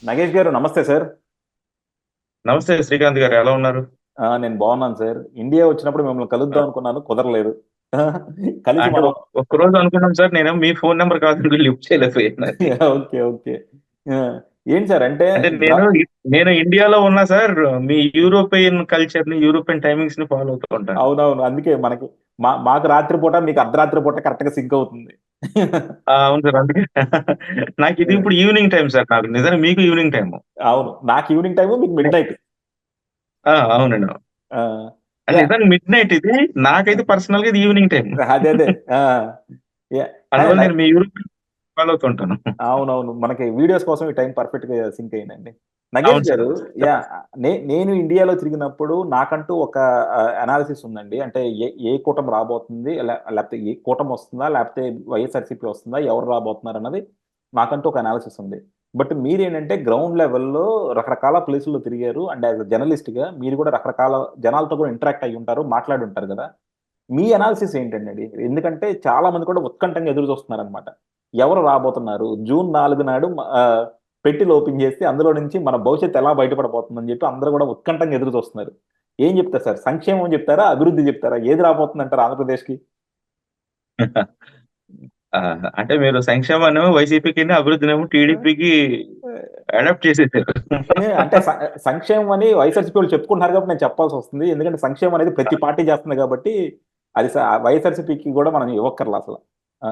నగేష్ గారు నమస్తే సార్. నమస్తే శ్రీకాంత్ గారు, ఎలా ఉన్నారు? నేను బాగున్నాను సార్. ఇండియా వచ్చినప్పుడు మిమ్మల్ని ఆ, కలుద్దాం అనుకున్నాను, కుదరలేదు. కలిసి అంటే మనం. ఒక్క రోజు అనుకున్నాం సార్. నేను మీ ఫోన్ నెంబర్ కాదు లిఫ్ట్ చేయలేకపోయాను అది. Okay, okay. ఆ, ఏంటి సార్ అంటే అంటే నేను ఇండియాలో ఉన్నా సార్. మీ యూరోపియన్ కల్చర్ ని, యూరోపియన్ టైమింగ్స్ ని ఫాలో అవుతూ ఉంటాను. అవునవును, అందుకే మనకి మాకు రాత్రి పూట, మీకు అర్ధరాత్రి పూట కరెక్ట్ గా సింక్ అవుతుంది. అవును సార్, అందుకే నాకు ఇది ఇప్పుడు ఈవినింగ్ టైం సార్. నాకు నిజంగా మీకు ఈవినింగ్ టైం. అవును, నాకు ఈవినింగ్ టైము, మీకు మిడ్ నైట్. అవునండి. అంటే యా. నిజంగా మిడ్ నైట్ ఇది. నాకైతే పర్సనల్ గా ఇది ఈవినింగ్ టైం. అదే అదే. ఆ, యా. అందువల్ల నేను మీ యూరోపియన్ ఫాలో అవుతుంటాను. అవునవును, మనకి వీడియోస్ కోసం ఈ టైం పర్ఫెక్ట్ గా సింక్ అయిందండి. నగేష్ అవును సార్, గారు. అవును సార్, యా. చెప్పండి. నేను ఇండియాలో తిరిగినప్పుడు నాకంటూ ఒక అనాలిసిస్ ఉందండి. అంటే ఏ కూటమి రాబోతుంది, లేకపోతే ఏ కూటమి వస్తుందా, లేకపోతే వైఎస్ఆర్సీపీ వస్తుందా, ఎవరు రాబోతున్నారు అన్నది నాకంటూ ఒక అనాలిసిస్ ఉంది. బట్ మీరేంటంటే గ్రౌండ్ లెవెల్లో రకరకాల ప్లేసుల్లో తిరిగారు. అండ్ యాజ్ అ జర్నలిస్ట్ గా మీరు కూడా రకరకాల జనాలతో కూడా ఇంటరాక్ట్ అయ్యి ఉంటారు, మాట్లాడి ఉంటారు కదా. మీ అనాలిసిస్ ఏంటండి అది? ఎందుకంటే చాలా మంది కూడా ఉత్కంఠంగా ఎదురు చూస్తున్నారనమాట. ఎవరు రాబోతున్నారు జూన్ 4 నాడు, పెట్టిలు ఓపెన్ చేస్తే అందులో నుంచి మన భవిష్యత్తు ఎలా బయటపడబోతుందని చెప్పి అందరూ కూడా ఉత్కంఠంగా ఎదురు చూస్తున్నారు. ఏం చెప్తారు సార్? సంక్షేమం చెప్తారా, అభివృద్ధి చెప్తారా? ఏది రాబోతుందంటారు ఆంధ్రప్రదేశ్కి? ఆ, అంటే మీరు సంక్షేమాన్ని వైసీపీకి, అభివృద్ధినేమో టీడీపీకి అడాప్ట్ చేసేసారు. అంటే సంక్షేమం అని వైఎస్ఆర్సీపీ వాళ్ళు చెప్పుకుంటున్నారు కాబట్టి నేను చెప్పాల్సి వస్తుంది. ఎందుకంటే సంక్షేమం అనేది ప్రతి పార్టీ చేస్తుంది కాబట్టి అది వైఎస్ఆర్సీపీకి కూడా మనం ఇవ్వక్కర్లా అసలు. ఆ,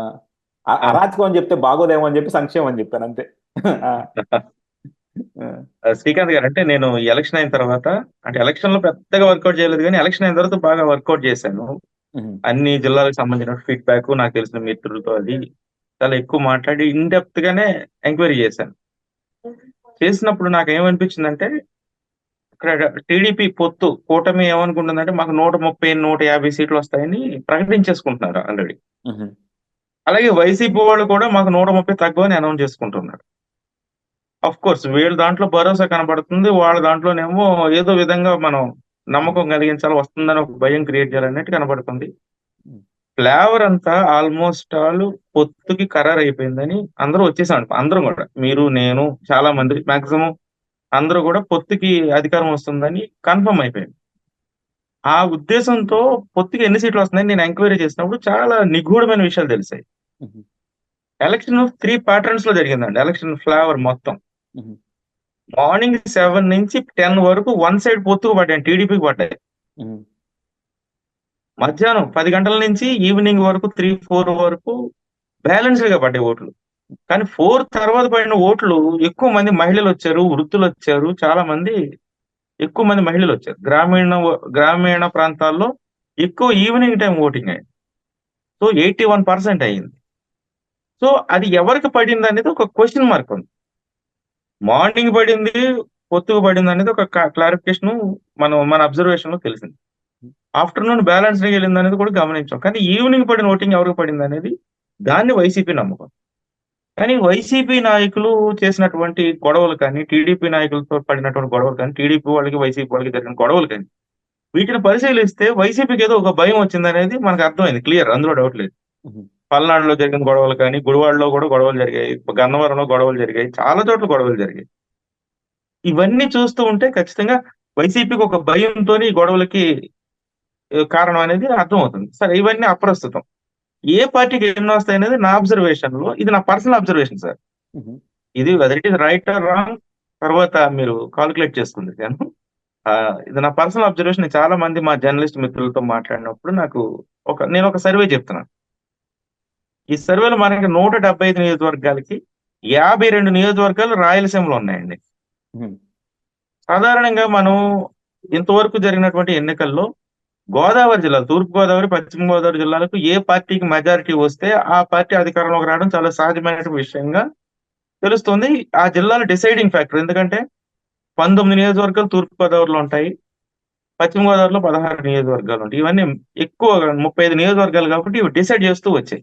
అరాచకం అని చెప్తే బాగోదేమో అని చెప్పి సంక్షేమం అని చెప్పాను అంతే. ఆ, ఆ, శ్రీకాంత్ గారు, అంటే నేను ఈ ఎలక్షన్ అయిన తర్వాత, అంటే ఎలక్షన్ లో పెద్దగా వర్కౌట్ చేయలేదు కానీ ఎలక్షన్ అయిన తర్వాత బాగా వర్కౌట్ చేశాను. ఉమ్, అన్ని జిల్లాలకు సంబంధించిన ఫీడ్బ్యాక్, నాకు తెలిసిన మిత్రులతో అది చాలా ఎక్కువ మాట్లాడి ఇన్ డెప్త్ గానే ఎంక్వైరీ చేశాను. చేసినప్పుడు నాకు ఏమనిపించిందంటే, ఇక్కడ టీడీపీ పొత్తు కూటమి ఏమనుకుంటుందంటే మాకు 130 150 సీట్లు వస్తాయని ప్రకటించేసుకుంటున్నారు ఆల్రెడీ. ఉమ్, అలాగే వైసీపీ వాళ్ళు కూడా మాకు 130 తగ్గవని అనౌన్స్ చేసుకుంటున్నారు. ఆఫ్ కోర్స్ వీళ్ళ దాంట్లో భరోసా కనబడుతుంది. వాళ్ళ దాంట్లోనేమో ఏదో విధంగా మనం ఉమ్, నమ్మకం కలిగించాలి, వస్తుందని ఒక భయం క్రియేట్ చేయాలన్నట్టు కనబడుతుంది. ఉమ్, ఫ్లేవర్ అంతా ఆల్మోస్ట్ ఆల్ పొత్తుకి ఖరారు అయిపోయిందని అందరూ వచ్చేసాం. అందరూ కూడా, మీరు, నేను, చాలా మంది మాక్సిమం అందరూ కూడా పొత్తుకి అధికారం వస్తుందని కన్ఫర్మ్ అయిపోయింది. ఆ ఉద్దేశంతో పొత్తుకి ఎన్ని సీట్లు వస్తున్నాయని నేను ఎంక్వైరీ చేసినప్పుడు చాలా నిగూఢమైన విషయాలు తెలిసాయి. ఉమ్, ఎలక్షన్ 3 ప్యాటర్న్స్ లో జరిగిందండి. ఎలక్షన్ ఫ్లేవర్ మొత్తం ఉమ్, మార్నింగ్ 7 నుంచి 10 వరకు వన్ సైడ్ పొత్తుకు పడ్డాయి, టీడీపీకి పడ్డాయి. ఉమ్, మధ్యాహ్నం 10 గంటల నుంచి ఈవినింగ్ వరకు 3 4 వరకు బ్యాలెన్స్డ్ గా పడ్డాయి ఓట్లు. కానీ 4 తర్వాత పడిన ఓట్లు ఎక్కువ మంది మహిళలు వచ్చారు, వృద్ధులు వచ్చారు, చాలా మంది, ఎక్కువ మంది మహిళలు వచ్చారు. గ్రామీణ ప్రాంతాల్లో ఎక్కువ ఈవినింగ్ టైం ఓటింగ్ అయింది. సో 81% అయింది. సో అది ఎవరికి పడింది అనేది ఒక క్వశ్చన్ మార్క్ ఉంది. మార్నింగ్ పడింది, పొత్తుకు పడింది అనేది ఒక క్లారిఫికేషన్ మన అబ్జర్వేషన్ లో తెలిసింది. ఆఫ్టర్నూన్ బ్యాలెన్స్ వెళ్ళింది అనేది కూడా గమనించాం. కానీ ఈవినింగ్ పడిన ఓటింగ్ ఎవరికి పడింది అనేది దాన్ని వైసీపీ నమ్మకం. కానీ వైసీపీ నాయకులు చేసినటువంటి గొడవలు కానీ, టీడీపీ నాయకులతో పడినటువంటి గొడవలు కానీ, టీడీపీ వాళ్ళకి వైసీపీ వాళ్ళకి జరిగిన గొడవలు కానీ, వీటిని పరిశీలిస్తే వైసీపీకి ఏదో ఒక భయం వచ్చింది అనేది మనకు అర్థమైంది, క్లియర్, అందులో డౌట్ లేదు. ఉమ్, పల్నాడులో జరిగిన గొడవలు కానీ, గుడివాడలో కూడా గొడవలు జరిగాయి, గన్నవరంలో గొడవలు జరిగాయి, చాలా చోట్ల గొడవలు జరిగాయి. ఇవన్నీ చూస్తూ ఉంటే ఖచ్చితంగా వైసీపీకి ఒక భయంతో ఈ గొడవలకి కారణం అనేది అర్థమవుతుంది. సరే, ఇవన్నీ అప్రస్తుతం. ఏ పార్టీకి ఎన్ని వస్తాయి అనేది నా అబ్జర్వేషన్ లో, ఇది నా పర్సనల్ అబ్జర్వేషన్ సార్. ఉమ్, ఇది whether it is right or wrong తర్వాత మీరు కాల్కులేట్ చేసుకుంది కానీ, ఆ, ఇది నా పర్సనల్ అబ్జర్వేషన్. చాలా మంది మా జర్నలిస్ట్ మిత్రులతో మాట్లాడినప్పుడు నేను ఒక సర్వే చెప్తున్నాను. ఈ సర్వేలో మనకి 175 నియోజకవర్గాలకి 52 నియోజకవర్గాలు రాయలసీమలో ఉన్నాయండి. ఉమ్, సాధారణంగా మనం ఇంతవరకు జరిగినటువంటి ఎన్నికల్లో గోదావరి జిల్లాలు, తూర్పు గోదావరి, పశ్చిమ గోదావరి జిల్లాలకు ఏ పార్టీకి మెజారిటీ వస్తే ఆ పార్టీ అధికారంలోకి రావడం చాలా సహజమైన విషయంగా తెలుస్తుంది. ఆ జిల్లాలో డిసైడింగ్ ఫ్యాక్టర్. ఎందుకంటే 19 నియోజకవర్గాలు తూర్పు గోదావరిలో ఉంటాయి, పశ్చిమ గోదావరిలో 16 నియోజకవర్గాలు ఉంటాయి. ఇవన్నీ ఎక్కువ 35 నియోజకవర్గాలు కాబట్టి ఇవి డిసైడ్ చేస్తూ వచ్చాయి.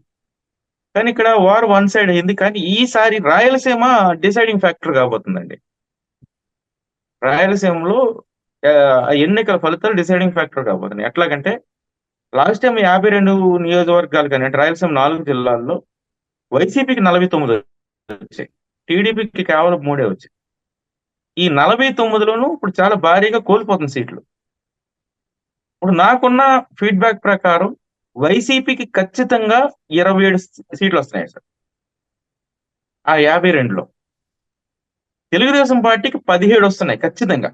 కానీ ఇక్కడ వార్ వన్ సైడ్ అయింది. కానీ ఈసారి రాయలసీమ డిసైడింగ్ ఫ్యాక్టర్ కాబోతుందండి. రాయలసీమలో ఆ, ఎన్నికల ఫలితాలు డిసైడింగ్ ఫ్యాక్టర్ కాబోతున్నాయి. ఎట్లాగంటే లాస్ట్ టైం 52 నియోజకవర్గాలు కానీ, అంటే రాయలసీమ 4 జిల్లాల్లో వైసీపీకి 49 వచ్చాయి, టీడీపీకి కేవలం 3 వచ్చాయి. ఈ 49లోనూ ఇప్పుడు చాలా భారీగా కోల్పోతుంది సీట్లు. ఇప్పుడు నాకున్న ఫీడ్‌బ్యాక్ ప్రకారం వైసీపీకి ఖచ్చితంగా 27 సీట్లొస్తున్నాయి సార్. ఆ 52లో. తెలుగుదేశం పార్టీకి 17 వస్తున్నాయి ఖచ్చితంగా.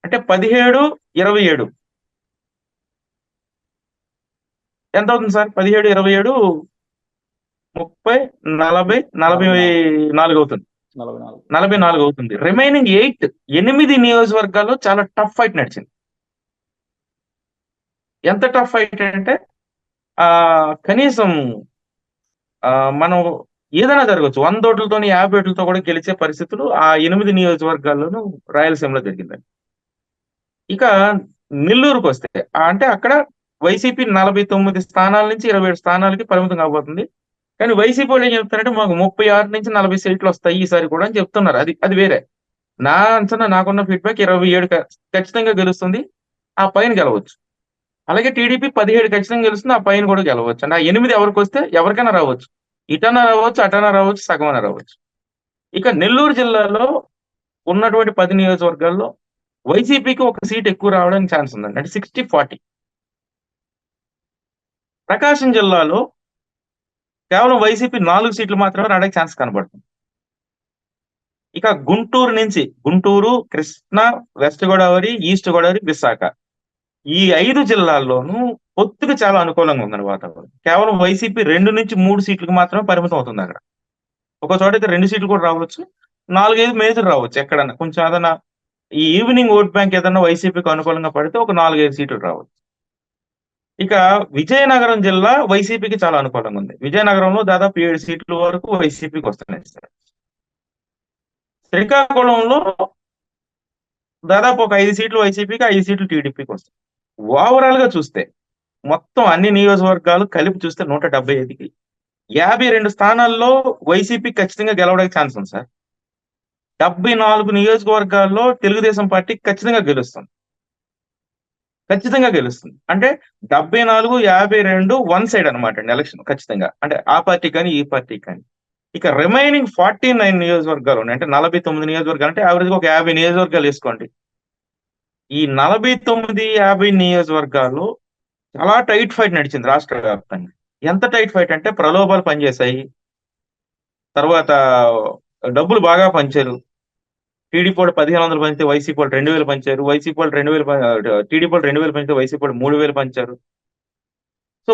అంటే 17, 27 ఎంతవుతుంది సార్? 17, 27 30, 40, 44 అవుతుంది. 44. 44 అవుతుంది. రిమైనింగ్ 8 నియోజకవర్గాల్లో చాలా టఫ్ ఫైట్ నడిచింది. ఎంత టఫ్ ఫైట్ అంటే కనీసం మనం ఏదైనా జరగొచ్చు. 100 ఓట్లతోని 50 ఓట్లతో కూడా గెలిచే పరిస్థితులు ఆ 8 నియోజకవర్గాల్లోనూ రాయలసీమలో జరిగిందండి. ఇక నెల్లూరుకొస్తే అంటే అక్కడ వైసీపీ 49 స్థానాల నుంచి 27 స్థానాలకి పరిమితం కాబోతుంది. కానీ వైసీపీ వాళ్ళు ఏం చెప్తారంటే మాకు 36 నుంచి 40 సీట్లు వస్తాయి ఈసారి కూడా అని చెప్తున్నారు. అది వేరే. నా అంచనా నాకున్న ఫీడ్‌బ్యాక్ 27 ఖచ్చితంగా గెలుస్తుంది. ఆ పైన గెలవచ్చు. అలాగే టీడీపీ 17 ఖచ్చితంగా గెలుస్తుంది. ఆ పైన కూడా గెలవచ్చు. అంటే ఆ 8 ఎవరికొస్తే ఎవరికైనా రావచ్చు. ఇటన్నా రావచ్చు, అటన్నా రావచ్చు, సగమన్నా రావచ్చు. ఇక నెల్లూరు జిల్లాలో ఉన్నటువంటి 10 నియోజకవర్గాల్లో వైసీపీకి ఒక సీట్ ఎక్కువ రావడానికి ఛాన్స్ ఉందండి. అంటే 60-40. ప్రకాశం జిల్లాలో కేవలం వైసీపీ 4 సీట్లు మాత్రమే రావడానికి ఛాన్స్ కనబడుతుంది. ఇక గుంటూరు, కృష్ణా, వెస్ట్ గోదావరి, ఈస్ట్ గోదావరి, విశాఖ ఈ 5 జిల్లాల్లోనూ పొత్తుకు చాలా అనుకూలంగా ఉందండి వాతావరణం. కేవలం వైసీపీ 2-3 సీట్లకు మాత్రమే పరిమితం అవుతుంది అక్కడ. ఒక చోట అయితే 2 సీట్లు కూడా రావచ్చు. 4, 5 మేజర్ రావచ్చు ఎక్కడన్నా. కొంచెం ఏదన్నా ఈ ఈవినింగ్ ఓట్ బ్యాంక్ ఏదన్నా వైసీపీకి అనుకూలంగా పడితే ఒక 4, 5 సీట్లు రావచ్చు. ఇక విజయనగరం జిల్లా వైసీపీకి చాలా అనుకూలంగా ఉంది. విజయనగరంలో దాదాపు 7 సీట్ల వరకు వైసీపీకి వస్తున్నాయి సార్. శ్రీకాకుళంలో దాదాపు ఒక 5 సీట్లు వైసీపీకి, 5 సీట్లు టీడీపీకి వస్తాయి. ఓవరాల్ గా చూస్తే మొత్తం అన్ని నియోజకవర్గాలు కలిపి చూస్తే 175కి 52 స్థానాల్లో వైసీపీ ఖచ్చితంగా గెలవడానికి ఛాన్స్ ఉంది సార్. 74 నియోజకవర్గాల్లో తెలుగుదేశం పార్టీ ఖచ్చితంగా గెలుస్తుంది. అంటే 74, 52 వన్ సైడ్ అనమాట అండి ఎలక్షన్ ఖచ్చితంగా. అంటే ఆ పార్టీ కానీ ఈ పార్టీ కానీ. ఇక రిమైనింగ్ 49 నియోజకవర్గాలు ఉన్నాయి. అంటే 49 నియోజకవర్గాలు అంటే యావరేజ్ గా ఒక 50 నియోజకవర్గాలు వేసుకోండి. ఈ 49, 50 నియోజకవర్గాల్లో చాలా టైట్ ఫైట్ నడిచింది రాష్ట్ర వ్యాప్తంగా. ఎంత టైట్ ఫైట్ అంటే ప్రలోభాలు పనిచేశాయి. తర్వాత డబ్బులు బాగా పంచారు. టీడీపీ వాళ్ళు 1500 పంచితే వైసీపీ వాళ్ళు 2000 పంచారు. వైసీపీ వాళ్ళు 2000 టీడీపీ వాళ్ళు 2000 పంచితే వైసీపీ వాళ్ళు 3000 పంచారు. సో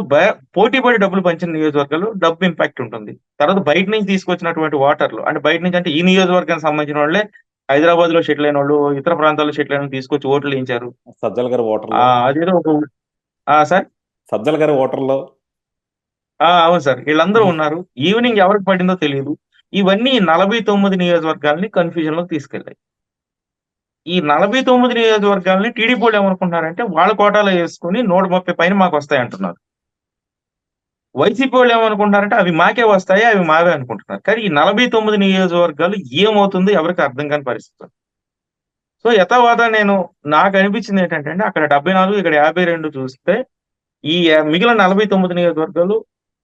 పోటీ పడి డబ్బులు పంచిన నియోజకవర్గాలు డబ్బు ఇంపాక్ట్ ఉంటుంది. తర్వాత బయట నుంచి తీసుకొచ్చినటువంటి ఓటర్లు అంటే బయట నుంచి అంటే ఈ నియోజకవర్గానికి సంబంధించిన వాళ్ళే హైదరాబాద్ లో షెటిల్ అయిన వాళ్ళు, ఇతర ప్రాంతాల్లో షెటిల్ అయిన తీసుకొచ్చి ఓట్లు వేయించారు. సజ్జల గారి ఓటర్లు అదేదో ఒక సార్ సజ్జల గారి ఓటర్లు అవును సార్ వీళ్ళందరూ ఉన్నారు. ఈవినింగ్ ఎవరికి పడిందో తెలియదు. ఇవన్నీ 49 నియోజకవర్గాల్ని కన్ఫ్యూజన్ లోకి తీసుకెళ్లాయి. ఈ 49 నియోజకవర్గాల్ని టీడీపీ వాళ్ళు ఏమనుకుంటున్నారంటే వాళ్ళ కోటాలో వేసుకుని 130 పైన మాకు వస్తాయి అంటున్నారు. వైసీపీ వాళ్ళు ఏమనుకుంటున్నారంటే అవి మాకే వస్తాయి, అవి మావే అనుకుంటున్నారు. కానీ ఈ 49 నియోజకవర్గాలు ఏమవుతుందో ఎవరికి అర్థం కాని పరిస్థితి. సో యథావాత నాకు అనిపించింది ఏంటంటే అక్కడ 74, ఇక్కడ 52 చూస్తే ఈ మిగిలిన 49 నియోజకవర్గాలు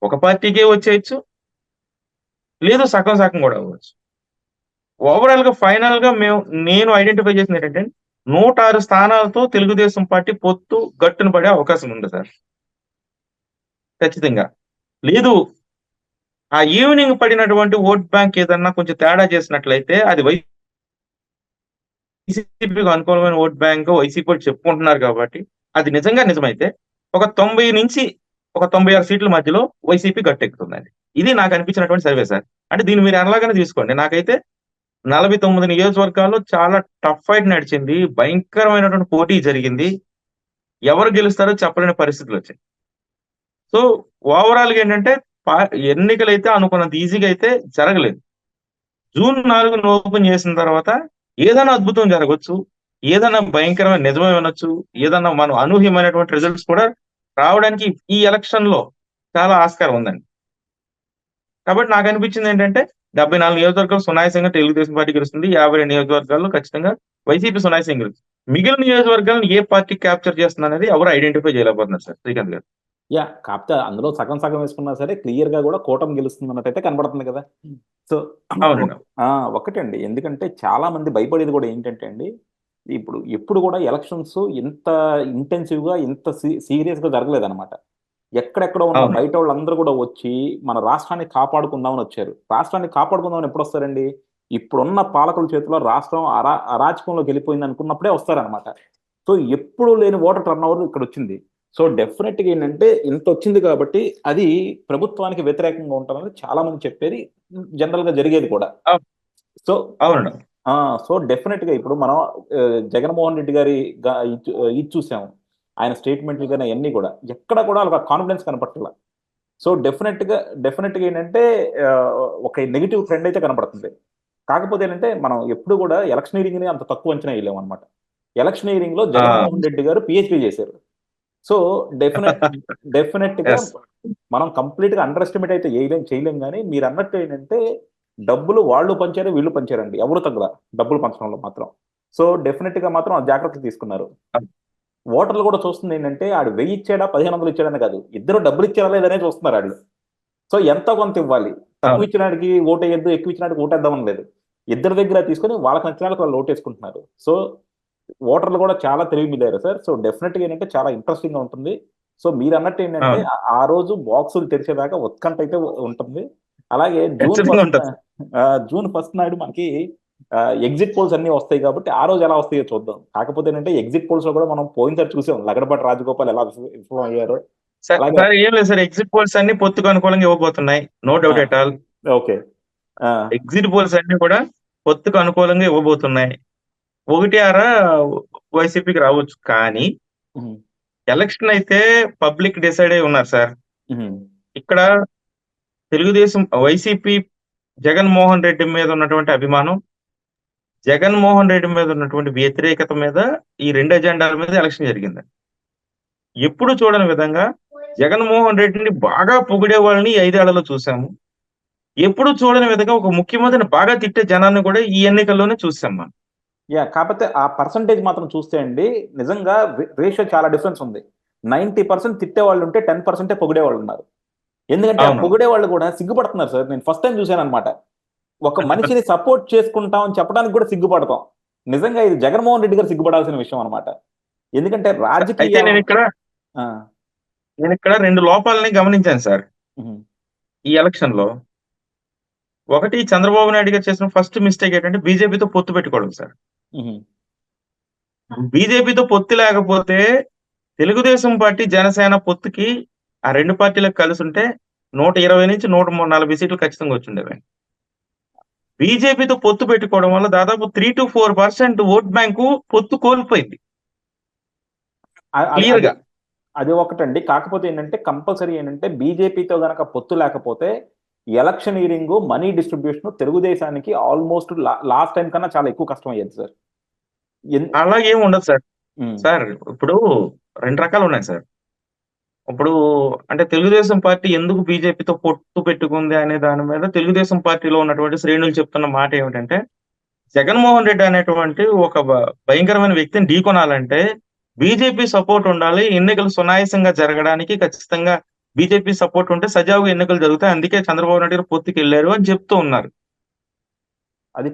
ఒక పార్టీకే వచ్చేయచ్చు, లేదు సగం సగం కూడా అవ్వచ్చు. ఓవరాల్ గా ఫైనల్ గా నేను ఐడెంటిఫై చేసింది ఏంటంటే 106 స్థానాలతో తెలుగుదేశం పార్టీ పొత్తు గట్టున పడే అవకాశం ఉంది సార్ ఖచ్చితంగా. లేదు ఆ ఈవినింగ్ పడినటువంటి ఓట్ బ్యాంక్ ఏదన్నా కొంచెం తేడా చేసినట్లయితే అది వైసీపీకి అనుకూలమైన ఓట్ బ్యాంక్ వైసీపీ చెప్పుకుంటున్నారు కాబట్టి అది నిజంగా నిజమైతే ఒక 90 నుంచి ఒక 96 సీట్ల మధ్యలో వైసీపీ గట్టెక్కుతుందండి. ఇది నాకు అనిపించినటువంటి సర్వే సార్. అంటే దీన్ని మీరు ఎలాగైనా తీసుకోండి. నాకైతే 49 నియోజకవర్గాల్లో చాలా టఫ్ ఫైట్ నడిచింది. భయంకరమైనటువంటి పోటీ జరిగింది. ఎవరు గెలుస్తారో చెప్పలేని పరిస్థితులు వచ్చాయి. సో ఓవరాల్ గా ఏంటంటే ఎన్నికలైతే అనుకున్నంత ఈజీగా అయితే జరగలేదు. జూన్ 4 ఓపెన్ చేసిన తర్వాత ఏదైనా అద్భుతం జరగవచ్చు, ఏదైనా భయంకరమైన నిజమే వినొచ్చు, ఏదైనా మనం అనూహ్యమైనటువంటి రిజల్ట్స్ కూడా రావడానికి ఈ ఎలక్షన్ లో చాలా ఆస్కారం ఉందండి. కాబట్టి నాకు అనిపించింది ఏంటంటే 74 నియోజకవర్గాలు సునాయాసంగా తెలుగుదేశం పార్టీ గెలుస్తుంది. 52 నియోజకవర్గాల్లో ఖచ్చితంగా వైసీపీ సునాయాసంగా గెలుస్తుంది. మిగిలిన నియోజకవర్గాలను ఏ పార్టీ క్యాప్చర్ చేస్తుంది అనేది ఎవరు ఐడెంటిఫై చేయలేకపోతున్నారు సార్ శ్రీకాంత్ గారు. కాకపోతే అందులో సగం సగం వేసుకున్నా సరే క్లియర్ గా కూడా కూటమి గెలుస్తుంది అన్నట్టయితే కనబడుతుంది కదా. సో అవునండి. ఒకటండి, ఎందుకంటే చాలా మంది భయపడేది కూడా ఏంటంటే అండి, ఇప్పుడు ఎప్పుడు కూడా ఎలక్షన్స్ ఇంత ఇంటెన్సివ్ గా ఇంత సీరియస్ గా జరగలేదన్నమాట. ఎక్కడెక్కడో ఉన్న అవును. బయట వాళ్ళందరూ కూడా వచ్చి మన రాష్ట్రాన్ని కాపాడుకుందామని వచ్చారు. రాష్ట్రాన్ని కాపాడుకుందామని ఎప్పుడు వస్తారండి? ఇప్పుడున్న పాలకుల చేతిలో రాష్ట్రం అరాచకంలోకి వెళ్ళిపోయింది అనుకున్నప్పుడే వస్తారనమాట. సో ఎప్పుడు లేని ఓటర్ టర్న్ ఓవర్ ఇక్కడ వచ్చింది. సో డెఫినెట్గా ఏంటంటే ఇంత వచ్చింది కాబట్టి అది ప్రభుత్వానికి వ్యతిరేకంగా ఉంటుందని చాలా మంది చెప్పేది, జనరల్ గా జరిగేది కూడా. అవ్ సో అవునండి. ఆ! సో డెఫినెట్‌గా ఇప్పుడు మనం జగన్మోహన్ రెడ్డి గారి ఇది చూసాము. ఆయన స్టేట్మెంట్‌లు గాని అయన్నీ గూడా. ఎక్కడ కూడా ఒక కాన్ఫిడెన్స్ కనపడట్ల. సో డెఫినెట్‌గా ఏంటంటే ఒక నెగెటివ్ ట్రెండ్ అయితే కనపడుతుంది. కాకపోతే ఏంటంటే మనం ఎప్పుడు గూడా ఎలక్షనీరింగ్‌ని అంత తక్కువ అంచనా ఎయలేమనమాట. ఎలక్షనీరింగ్‌లో ఆ! జగన్మోహన్ రెడ్డి గారు పీహెచ్‌డీ చేశారు. సో డెఫినెట్‌గా యెస్. మనం కంప్లీట్‌గా అండర్ ఎస్టిమేట్ అయితే చేయలేం గానీ, మీరన్నట్టు ఏంటంటే డబ్బులు వాళ్ళు పంచారు, వీళ్ళు పంచారండి. ఎవరు తగ్గల డబ్బులు పంచడంలో మాత్రం. సో డెఫినెట్‌గా మాత్రం ఆ జాగ్రత్తలు తీసుకున్నారు. ఓటర్లు కూడా చూస్తుందేంటంటే ఆడు 1000 ఇచ్చాడా, 1500 ఇచ్చాడని కాదు. ఇద్దరు డబ్బులు ఇచ్చారా లేదనే చూస్తున్నారు ఆళ్ళు. సో ఎంతో కొంత ఇవ్వాలి. తక్కువ అవును. ఇచ్చినాడికి ఓటేయొద్దు, ఎక్కువ ఇచ్చినాడికి ఓటేద్దామని లేదు. ఇద్దరి దగ్గర తీసుకొని వాళ్ళకి నచ్చిన వాళ్ళకి వాళ్ళు ఓటేసుకుంటున్నారు. సో ఓటర్లు కూడా చాలా తెలివిమీరారు సార్. సో డెఫినెట్‌గా ఏంటంటే చాలా ఇంట్రెస్టింగ్‌గా ఉంటుంది. సో మీరన్నట్టు ఏంటంటే అవును. ఆ రోజు బాక్సులు తెరిచేదాకా ఉత్కంఠ అయితే ఉంటుంది. అలాగే ఖచ్చితంగా ఉంటది. జూన్ ఫస్ట్ నాడు మనకి ఎగ్జిట్ పోల్స్ అన్నీ వస్తాయి కాబట్టి ఆ రోజు ఎలా వస్తాయో చూద్దాం. కాకపోతే ఏంటంటే ఎగ్జిట్ పోల్స్‌లో కూడా మనం పోయినసారి చూసాం. లగడపాటి రాజగోపాల్ ఎలా విఫలం అయ్యారో. అలాగే సార్ ఏం లేదు సార్. ఎగ్జిట్ పోల్స్ అన్ని పొత్తుకు అనుకూలంగా ఇవ్వబోతున్నాయి. నో ఆ! Doubt at all. ఓకే. ఆ! ఎగ్జిట్ పోల్స్ అన్ని కూడా పొత్తుకు అనుకూలంగా ఇవ్వబోతున్నాయి. ఒకటి అర వైసీపీకి రావచ్చు. కానీ హుహు. ఎలక్షన్ అయితే పబ్లిక్ డిసైడ్ అయ్యి ఉన్నారు సార్. హుహు. ఇక్కడ తెలుగుదేశం వైసీపీ జగన్మోహన్ రెడ్డి మీద ఉన్నటువంటి అభిమానం, జగన్మోహన్ రెడ్డి మీద ఉన్నటువంటి వ్యతిరేకత మీద ఈ 2 ఎజెండాల మీద ఎలక్షన్ జరిగింది. ఎప్పుడు చూడని విధంగా జగన్మోహన్ రెడ్డిని బాగా పొగిడే వాళ్ళని ఈ 5 ఏళ్లలో చూసాము. ఎప్పుడు చూడని విధంగా ఒక ముఖ్యమంత్రిని బాగా తిట్టే జనాన్ని కూడా ఈ ఎన్నికల్లోనే చూసాం మనం. కాపోతే ఆ పర్సెంటేజ్ మాత్రం చూస్తే అండి, నిజంగా రేషియో చాలా డిఫరెన్స్ ఉంది. 90% తిట్టేవాళ్ళుంటే 10% పొగిడేవాళ్ళున్నారు. ఎందుకంటే ఆ అవును. పొగిడేవాళ్ళు కూడా సిగ్గుపడుతున్నారు సార్. నేను ఫస్ట్ టైమ్ చూసాననమాట. ఒక మనిషిని సపోర్ట్ చేసుకుంటాం అని చెప్పడానికి కూడా సిగ్గుపడతాం. నిజంగా ఇది జగన్మోహన్ రెడ్డి గారు సిగ్గుపడాల్సిన విషయం అనమాట. ఎందుకంటే అయితే రాజకీయాలను ఆ! నేనిక్కడ 2 లోపాలని గమనించాను సార్. హుహు. ఈ ఎలక్షన్‌లో. ఒకటి చంద్రబాబు నాయుడు గారు చేసిన ఫస్ట్ మిస్టేక్ ఏంటంటే బీజేపీతో పొత్తు పెట్టుకోవడం సార్. హుహు. బీజేపీతో పొత్తు లేకపోతే తెలుగుదేశం పార్టీ, జనసేన పొత్తుకి ఆ 2 పార్టీలకు కలిసుంటే 120-140 సీట్లు ఖచ్చితంగా వచ్చుండేవి. బీజేపీతో పొత్తు పెట్టుకోవడం వల్ల దాదాపు 3-4% ఓట్ బ్యాంకు పొత్తు కోల్పోయింది. అది అది క్లియర్‌గా. అది ఒకటండి. కాకపోతే ఏంటంటే కంపల్సరీ ఏంటంటే బీజేపీతో గనక పొత్తు లేకపోతే ఎలక్షనీరింగు, మనీ డిస్ట్రిబ్యూషన్ తెలుగుదేశానికి ఆల్‌మోస్ట్ లాస్ట్ టైమ్ కన్నా చాలా ఎక్కువ కష్టమయ్యేది సార్. ఎన్ అలాగేమి ఉండదు సార్. హ్మ్. సార్ ఇప్పుడు 2 రకాలున్నాయి సార్. ఇప్పుడు అంటే తెలుగుదేశం పార్టీ ఎందుకు బీజేపీతో పొత్తు పెట్టుకుంది అనే దాని మీద తెలుగుదేశం పార్టీలో ఉన్నటువంటి శ్రేణులు చెప్తున్న మాట ఏమిటంటే, జగన్మోహన్ రెడ్డి అనేటువంటి ఒక భయంకరమైన వ్యక్తిని ఢీకొనాలంటే బీజేపీ సపోర్ట్ ఉండాలి. ఎన్నికలు సునాయాసంగా జరగడానికి ఖచ్చితంగా బీజేపీ సపోర్ట్ ఉంటే సజావుగా ఎన్నికలు జరుగుతాయి. అందుకే చంద్రబాబు నాయుడు గారు పొత్తుకెళ్లారు అని చెప్తూ ఉన్నారు. అది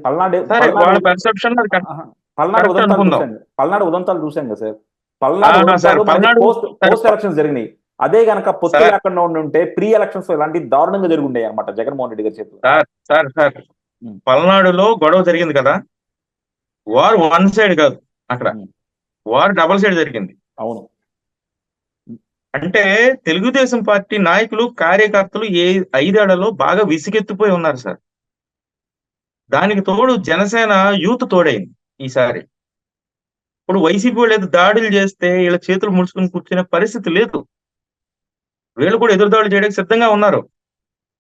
సరే వాళ్ళ పెర్సెప్షన్ అది అహా! పల్నాడు కరెక్ట్ ఉదంతాలు అనుకుందాం. చూసాం. పల్నాడు ఉదంతాలు చూసాం కదా సార్. పల్నాడు సార్ ఉదంతాలు మనకి పల్నాడు పోస్ట్ సరే పోస్ట్ ఎలక్షన్స్ జరిగినాయి. అదే గనక పొత్తు సార్ లేకుండా ఉండుంటే ప్రీ ఎలక్షన్స్ ఇలాంటి దారుణంగా జరుగుండేయి అన్నమాట జగన్మోహన్ రెడ్డి గారి చేతిలో. సార్ హ్మ్. పల్నాడులో గొడవ జరిగింది కదా! వార్ వన్ సైడ్ కాదు అక్కడ. హ్మ్. వార్ డబుల్ సైడ్ జరిగింది. అవును. అంటే తెలుగుదేశం పార్టీ నాయకులు, కార్యకర్తలు 5 ఏళ్లలో బాగా విసిగెత్తిపోయి ఉన్నారు సార్. దానికి తోడు జనసేన యూత్ తోడైంది ఈసారి. ఇప్పుడు వైసీపీ వాళ్ళేదో దాడులు చేస్తే ఈళ్ళ చేతులు ముడుచుకొని కూర్చునే పరిస్థితి లేదు. వీళ్ళు కూడా ఎదురు దాడులు చేయడానికి సిద్ధంగా ఉన్నారు.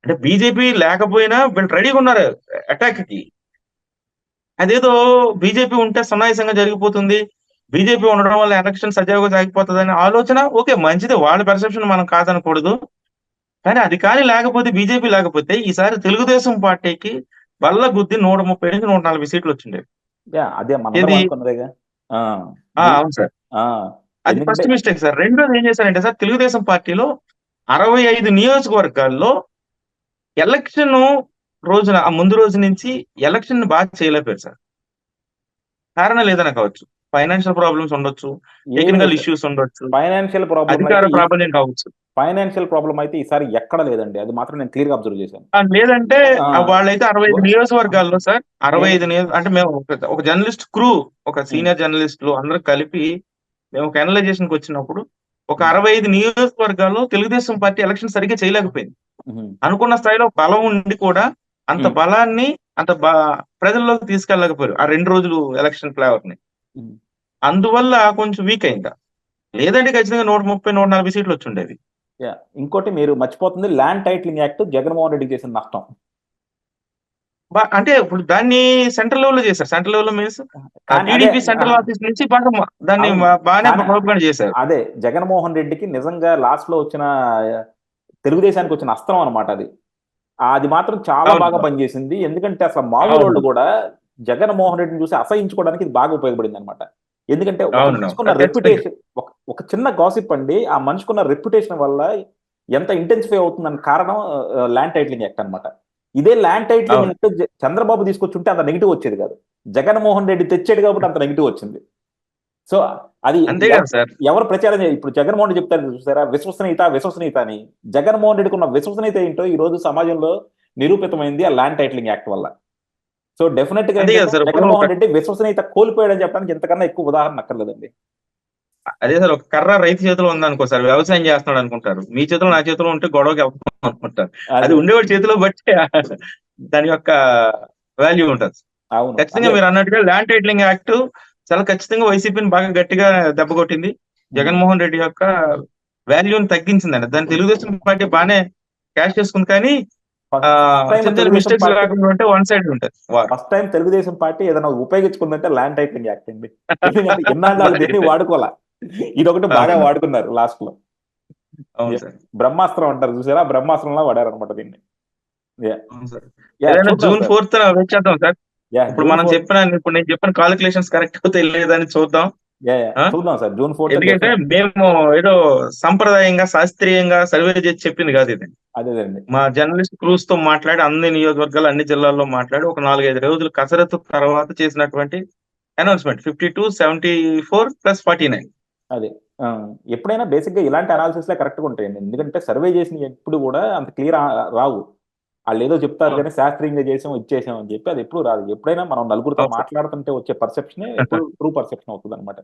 అంటే బీజేపీ లేకపోయినా వీళ్ళు రెడీగా ఉన్నారు అటాక్‌కి. అదేదో బీజేపీ ఉంటే సునాయాసంగా జరిగిపోతుంది. బీజేపీ ఉండడం వల్ల ఎలక్షన్ సజావుగా సాగిపోతదనే ఆలోచన ఓకే. మంచిదే. వాళ్ళ పెర్సెప్షన్ మనం కాదనకూడదు. కానీ అది కానీ లేకపోతే బీజేపీ లేకపోతే ఈసారి తెలుగుదేశం పార్టీకి బల్ల గుద్ది 130-140 సీట్లొచ్చుండేవి. అదే మనందరం ఏది? అనుకున్నదేగా. ఆ! బి అవును సార్. ఆ! అది ఎందుకంటే ఫస్ట్ మిస్టేక్ సార్. రెండోది ఏం చేశారంటే సార్, తెలుగుదేశం పార్టీలో 65 నియోజకవర్గాల్లో ఎలక్షన్ రోజున ఆ ముందు రోజు నుంచి ఎలక్షన్ బాగా చేయలేకపోయారు సార్. కారణాలు ఏదైనా కావచ్చు. ఫైనాన్షియల్ ప్రాబ్లమ్స్ ఉండొచ్చు, ఏమి టెక్నికల్ లేదు సార్. ఇష్యూస్ ఉండొచ్చు, ఫైనాన్షియల్ ప్రాబ్లం అధికార అయితే ప్రాబల్యం కావచ్చు. ఫైనాన్షియల్ ప్రాబ్లం అయితే ఈసారి ఎక్కడ లేదండి. అది మాత్రం నేను క్లియర్ గా అబ్జర్వ్ చేశాను. లేదంటే ఆ, వాళ్ళైతే 65 వ- నియోజకవర్గాల్లో సార్, నేను 65 అంటే మేము ఒక జర్నలిస్ట్ క్రూ, ఒక ఉమ్, సీనియర్ జర్నలిస్టులు అందరూ కలిపి మేము ఒక అనలైజేషన్ కి వచ్చినప్పుడు ఒక ఉమ్, 65 నియోజకవర్గాల్లో తెలుగుదేశం పార్టీ ఎలక్షన్ సరిగ్గా చేయలేకపోయింది. ఉమ్, అనుకున్న స్థాయిలో బలం ఉండి కూడా అంత ఉమ్, బలాన్ని అంత ప్రజల్లోకి తీసుకెళ్ళలేకపోయారు ఆ 2 రోజులు ఎలక్షన్ ఫ్లేవర్ ని. ఉమ్. అందువల్ల కొంచెం వీక్ అయిందా. లేదంటే ఖచ్చితంగా 130, 140 సీట్లు వచ్చి ఉండేవి. యా. ఇంకోటి మీరు మర్చిపోతుంది, ల్యాండ్ టైటిలింగ్ యాక్ట్ జగన్మోహన్ రెడ్డికి చేసిన నష్టం. అంటే ఇప్పుడు దాన్ని సెంట్రల్ లెవెల్ లో చేశారు. సెంట్రల్ లెవెల్ లో మీన్స్ కానీ అదే టీడీపీ సెంట్రల్ ఆఫీస్ నుంచి బాగా దాన్ని అవును. బాగానే కానీ ప్రోపగండ చేశారు. అదే జగన్మోహన్ రెడ్డికి నిజంగా లాస్ట్ లో వచ్చిన తెలుగుదేశానికి వచ్చిన అస్త్రం అనమాట అది. అది మాత్రం చాలా అవును బాగా సార్. పనిచేసింది. ఎందుకంటే అసలు మామూలు అవును వాళ్ళు కూడా జగన్మోహన్ రెడ్డిని చూసి అసహించుకోవడానికి ఇది బాగా ఉపయోగపడింది అనమాట. ఎందుకంటే ఒక అవును మనిషికున్న అది ఖచ్చితంగా. రెప్యుటేషన్, ఒక చిన్న గాసిప్ అండి, ఆ మనిషికున్న రెప్యుటేషన్ వల్ల ఎంత ఇంటెన్సిఫై అవుతుందని కారణం ల్యాండ్ టైటిలింగ్ యాక్ట్ అనమాట. ఇదే ల్యాండ్ టైటిలింగ్ అవును. యాక్ట్ చంద్రబాబు తీసుకొచ్చుంటే అంత నెగిటివ్ వచ్చేది కాదు. జగన్మోహన్ రెడ్డి తెచ్చాడు కాబట్టి అంత నెగిటివ్ వచ్చింది. సో అది అంతే కదా సార్. ఎవరు ప్రచారం ఇప్పుడు జగన్మోహన్ రెడ్డి చెప్తారు చూసారా, విశ్వసనీయత విశ్వసనీయత అని. జగన్మోహన్ రెడ్డికి ఉన్న విశ్వసనీయత ఏంటో ఈ రోజు సమాజంలో నిరూపితమైంది ఆ ల్యాండ్ టైటిలింగ్ యాక్ట్ వల్ల. సో డెఫినెట్ గా అదే కదా ఏంటంటే సార్. ఇప్పుడు జగన్మోహన్ రెడ్డి విశ్వసనీయత కోల్పోయాడని చెప్పడానికి ఇంతకన్నా ఎక్కువ ఉదాహరణ అక్కర్లేదండి. అదే సార్, ఒక కర్ర రైతు చేతిలో ఉందనుకో సార్, వ్యవసాయం చేస్తున్నాడు అనుకుంటారు. మీ చేతిలో నా చేతిలో ఉంటే గొడవకి వెళ్తాం అనుకుంటారు. అది అదే. ఉండేవాడి చేతిలో బట్టి దాని యొక్క వాల్యూ ఉంటుంది. అవును. ఖచ్చితంగా అదే. మీరు అన్నట్టుగా ల్యాండ్ టైటిలింగ్ యాక్ట్ చాలా ఖచ్చితంగా వైసీపీని బాగా గట్టిగా దెబ్బ కొట్టింది. జగన్మోహన్ రెడ్డి యొక్క వాల్యూని తగ్గించిందండి. దాన్ని తెలుగుదేశం పార్టీ బాగానే క్యాష్ చేసుకుంది. కానీ ఫస్ట్ టైం చిన్న చిన్న తెలుగుదేశం మిస్టేక్స్ పార్టీ రాకుండా ఉంటే వన్ సైడ్ ఉంటుంది war. First time Telugu Desam party ఏదైనా ఉపయోగించుకుందంటే ల్యాండ్ టైటిలింగ్ యాక్ట్ అండి. ఎందుకంటే ఇన్నాళ్ళు వాళ్ళు బాగా దేన్ని చెప్పారు. వాడుకోవాలా, ఇదొకటి బాగా అవును. వాడుకున్నారు లాస్ట్ లో. అవును Yeah. సార్. బ్రహ్మాస్త్రం అంటారు చూసారా, బ్రహ్మాస్త్రంలా వాడారు అనమాట దీన్ని. యా. అవును సార్. యా, ఏదైనా చూద్దాం జూన్ సార్. 4th వెయిట్ చేద్దాం సార్. యా, ఇప్పుడు జూన్ మనం 4. చెప్పిన ఇప్పుడు నేను చెప్పిన కాలిక్యులేషన్స్ కరెక్ట్ అవుతాయి లేదని చూద్దాం. యా, యా, ఆ? చూద్దాం సార్. జూన్ 4 ఎందుకంటే డెఫినెట్. మేము ఏదో సంప్రదాయంగా శాస్త్రీయంగా సర్వే చేసి చెప్పింది కాదు ఇది. అదేదండి. మా జర్నలిస్ట్ క్రూస్ తో మాట్లాడి అన్ని నియోజకవర్గాలు అన్ని జిల్లాల్లో మాట్లాడి ఒక 4-5 రోజులు కసరత్తు తర్వాత చేసినటువంటి అనౌన్స్మెంట్ 52, 74 + 49. అదే. ఆ, ఎప్పుడైనా బేసిక్ గా ఇలాంటి అనాలిసిస్ లే కరెక్ట్ గా ఉంటాయండి. ఎందుకంటే సర్వే చేసిన ఎప్పుడు కూడా అంత క్లియర్ రావు. వాళ్ళు ఏదో చెప్తారు అవును. కానీ శాస్త్రీయంగా చేసాం ఇచ్చేసాం అని చెప్పి అది ఎప్పుడు రాదు. ఎప్పుడైనా మనం నలుగురితో అవును సార్. మాట్లాడుతుంటే వచ్చే పర్సెప్షన్ ఎప్పుడు ట్రూ పర్సెప్షన్ అవుతుంది అనమాట.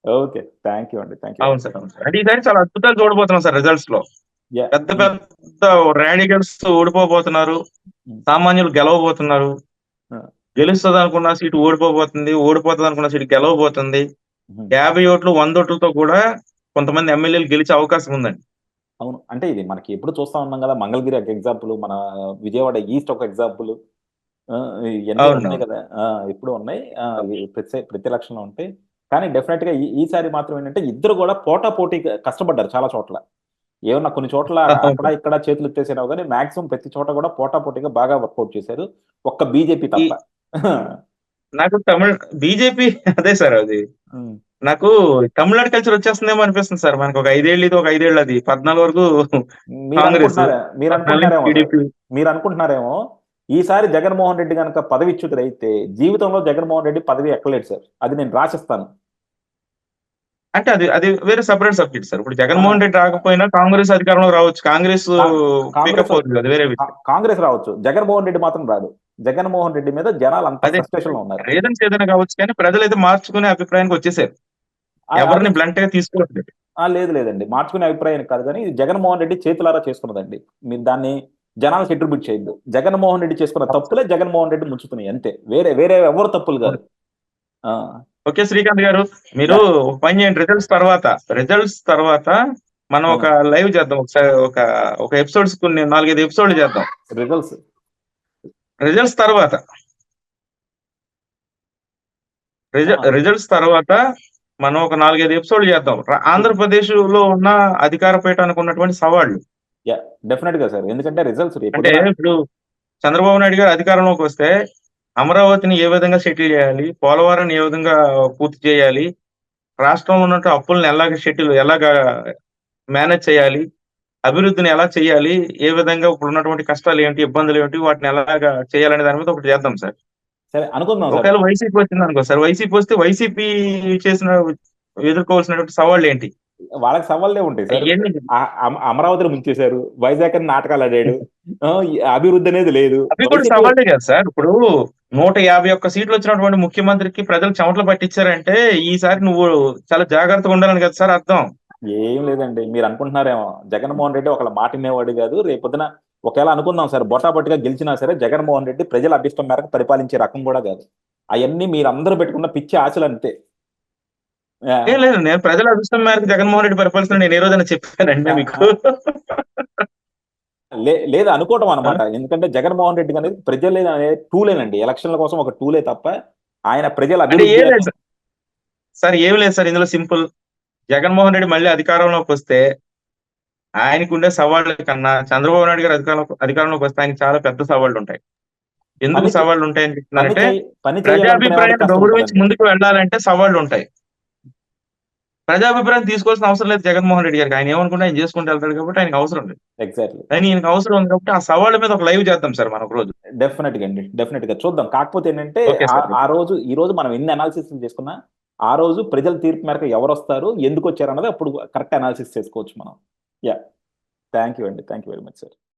ఓకే, థ్యాంక్ యూ అండి, థ్యాంక్ యూ వెరీ అవును మచ్. సార్. అవును సార్. అంటే ఈసారి చాలా అద్భుతాలు చూడబోతున్నాం సార్ రిజల్ట్స్ లో. యా. పెద్ద పెద్ద రాడికల్స్ ఓడిపోబోతున్నారు. సామాన్యులు గెలవబోతున్నారు. గెలుస్తుంది అనుకున్న సీటు ఓడిపోబోతుంది. ఓడిపోతుంది అనుకున్న సీటు గెలవబోతుంది. 50 ఓట్లు 100 ఓట్లతో కూడా కొంతమంది ఎమ్మెల్యేలు గెలిచే అవకాశం ఉందండి. అవును. అంటే ఇది మనకి ఎప్పుడు చూస్తా ఉన్నాం కదా, మంగళగిరి ఒక ఎగ్జాంపుల్, మన విజయవాడ ఈస్ట్ ఒక ఎగ్జాంపుల్, ఇవన్నీ ఉన్నాయి అవునవును. కదా. ఎప్పుడు ఉన్నాయి. ప్రతి ఎలక్షన్ లో ఉంటాయి. కానీ డెఫినెట్ గా ఈసారి మాత్రం ఏంటంటే ఇద్దరు కూడా పోటా పోటీ కష్టపడ్డారు చాలా చోట్ల. ఏమన్నా కొన్ని చోట్ల అవును అక్కడ సార్. ఇక్కడ చేతులు ఎత్తేసారు కానీ మాక్సిమం ప్రతి చోట కూడా పోటా పోటీగా బాగా వర్కౌట్ చేశారు. ఒక్క బీజేపీ ఈ తప్ప. నాకు బీజేపీ అదే సార్ అది. ఉమ్. నాకు తమిళనాడు కల్చర్ వచ్చేస్తుందేమో అనిపిస్తుంది సార్. మనకు ఒక 5 ఏళ్ళు ఇది, ఒక 5 ఏళ్ళు అది. 14 వరకు మీరు కాంగ్రెస్, అనుకుంటున్నారా మీరు 14 అనుకుంటున్నారేమో సార్, టీడీపీ. మీరు అనుకుంటున్నారేమో ఈసారి జగన్మోహన్ రెడ్డి కనుక పదవిచ్యుతుడైతే జీవితంలో జగన్మోహన్ రెడ్డి పదవి ఎక్కలేడు సార్. అది నేను రాసిస్తాను. అంటే అది అది వేరే సెపరేట్ సబ్జెక్ట్ సార్. ఇప్పుడు ఆ, జగన్మోహన్ రెడ్డి రాకపోయినా కాంగ్రెస్ అధికారంలో రావచ్చు. కాంగ్రెస్ కాంగ్రెస్ పికప్ అవుతుంది, అది వేరే విషయం. కాంగ్రెస్ రావచ్చు, జగన్మోహన్ రెడ్డి మాత్రం రాడు. జగన్మోహన్ రెడ్డి మీద జనాలు అంత అదే ఫ్రస్ట్రేషన్ లో ఉన్నారు. రీజన్స్ ఏదైనా కావచ్చు, కానీ ప్రజలైతే మార్చుకునే అభిప్రాయానికి వచ్చేసారు. అది ఎవరిని బ్లంట్ గా తీసుకోవట్లేదు. లేదు లేదండి, మార్చుకునే అభిప్రాయం కాదు, కానీ ఇది జగన్మోహన్ రెడ్డి చేతులారా చేసుకున్నదండి. మీరు దాన్ని జనాలకు అట్రిబ్యూట్ చేయొద్దు. జగన్మోహన్ రెడ్డి చేసుకున్న తప్పులే జగన్మోహన్ రెడ్డి ముంచుతున్నాయి అంతే, వేరే వేరే ఎవరు తప్పులు కాదు. ఆ, ఓకే శ్రీకాంత్ గారు, మీరు యా. ఒక పని చేయండి. రిజల్ట్స్ తర్వాత మనం ఆ, ఒక లైవ్ చేద్దాం. ఒకసారి ఒక ఎపిసోడ్స్ కొన్ని 4-5 ఎపిసోడ్లు చేద్దాం. రిజల్ట్స్. రిజల్ట్స్ తర్వాత రిజల్ట్స్ తర్వాత మనం ఒక 4-5 ఎపిసోడ్లు చేద్దాం. ఆంధ్రప్రదేశ్ లో ఉన్న అధికార పీఠానికి ఉన్నటువంటి సవాళ్లు. యా, డెఫినెట్ గా సార్. ఎందుకంటే రిజల్ట్స్ అంటే రేపొద్దున. ఇప్పుడు చంద్రబాబు నాయుడు గారు అధికారంలోకి వస్తే అమరావతిని ఏ విధంగా సెటిల్ చేయాలి, పోలవరాన్ని ఏ విధంగా పూర్తి చేయాలి, రాష్ట్రంలో ఉన్నట్టు అప్పులను ఎలాగా మేనేజ్ చేయాలి, అభివృద్ధిని ఎలా చేయాలి, ఏ విధంగా ఇప్పుడు ఉన్నటువంటి కష్టాలు ఏంటి, ఇబ్బందులు ఏంటి, వాటిని ఎలాగా చేయాలనే దాని మీద ఒకటి చేద్దాం సార్. సరే అనుకుందాం సార్. ఒకవేళ వైసీపీ వచ్చింది అనుకో సార్, వైసీపీ వస్తే వైసీపీ చేసిన ఎదుర్కోవాల్సినటువంటి సవాళ్ళు ఏంటి వాళ్ళకి సవాళ్ళే ఉంటాయి సార్. అవన్నీ అమరావతిని ముంచేశారు, వైజాగ్ అని నాటకాలు ఆడాడు, ఈ అభివృద్ధి అనేది లేదు. అవి కూడా వైసీపీ సవాళ్ళే కదా సార్. ఇప్పుడు 151 సీట్లు వచ్చినటువంటి ముఖ్యమంత్రికి ప్రజలు చెమటలు పట్టించారంటే ఈసారి నువ్వు చాలా జాగ్రత్తగా ఉండాలని కదా సార్ అర్థం. ఏం లేదండి, మీరు అనుకుంటున్నారేమో జగన్మోహన్ రెడ్డి ఒకళ్ళ మాట వినేవాడు కాదు. రేపొద్దున ఒకవేళ అనుకుందాం సార్, బొటాబొట్టిగా గెలిచినా సరే జగన్మోహన్ రెడ్డి ప్రజల అభిష్టం మేరకు పరిపాలించే రకం కూడా కాదు. అవన్నీ మీరు అందరూ పెట్టుకున్న పిచ్చి ఆశలు అంతే. ఆ, ఏం లేదు, నేను ప్రజల అభిష్టం మేరకు జగన్మోహన్ రెడ్డి పరిపాలిస్తున్నా నేను ఏ రోజైనా చెప్పానండి మీకు? లేదు అనుకోవటం అనమాట. ఎందుకంటే జగన్మోహన్ రెడ్డి అనేది ప్రజలే అనే టూలేనండి, ఎలక్షన్ల కోసం ఒక టూలే తప్ప ఆయన ప్రజల అంటే అభివృద్ధి ఏం లేదు సార్, ఏం లేదు సార్, ఇందులో సింపుల్. జగన్మోహన్ రెడ్డి మళ్ళీ అధికారంలోకి వస్తే ఆయనకు ఉండే సవాళ్ళ కన్నా చంద్రబాబు నాయుడు గారు అధికారంలోకి వస్తే ఆయనకి చాలా పెద్ద సవాళ్ళు ఉంటాయి. ఎందుకు పని సవాళ్ళు ఉంటాయని పని చెప్తున్నానంటే, పని చేయాలనుకునే వాడికి ప్రజాభిప్రాయాన్ని కష్టం గౌరవించి ఉంటుందండి. ముందుకు వెళ్ళాలంటే సవాళ్ళు ఉంటాయి. ప్రజాభిప్రాయం తీసుకోవాల్సిన అవసరం లేదు జగన్మోహన్ రెడ్డి గారికి. ఆయన ఏమనుకుంటే ఆయన చేసుకుంటూ వెళ్తాడు కాబట్టి ఆయనకు అవసరం లేదు. ఎగ్జాక్ట్లీ. కానీ ఈయనకు అవసరం ఉంది కాబట్టి ఆ సవాళ్ళ మీద ఒక లైవ్ చేద్దాం సార్ మనం ఒక రోజు. డెఫినెట్ గా అండి, డెఫినెట్ గా చూద్దాం. కాకపోతే ఏంటంటే ఓకే సార్. ఆ రోజు ఈ రోజు మనం ఎన్ని అనాలిసిస్ చేసుకున్నా ఆ రోజు ప్రజల తీర్పు మేరకు ఎవరు వస్తారు, ఎందుకు వచ్చారు అన్నది అప్పుడు కరెక్ట్ అనాలిసిస్ చేసుకోవచ్చు మనం. యా, థ్యాంక్ యూ అండి, thank you very much sir.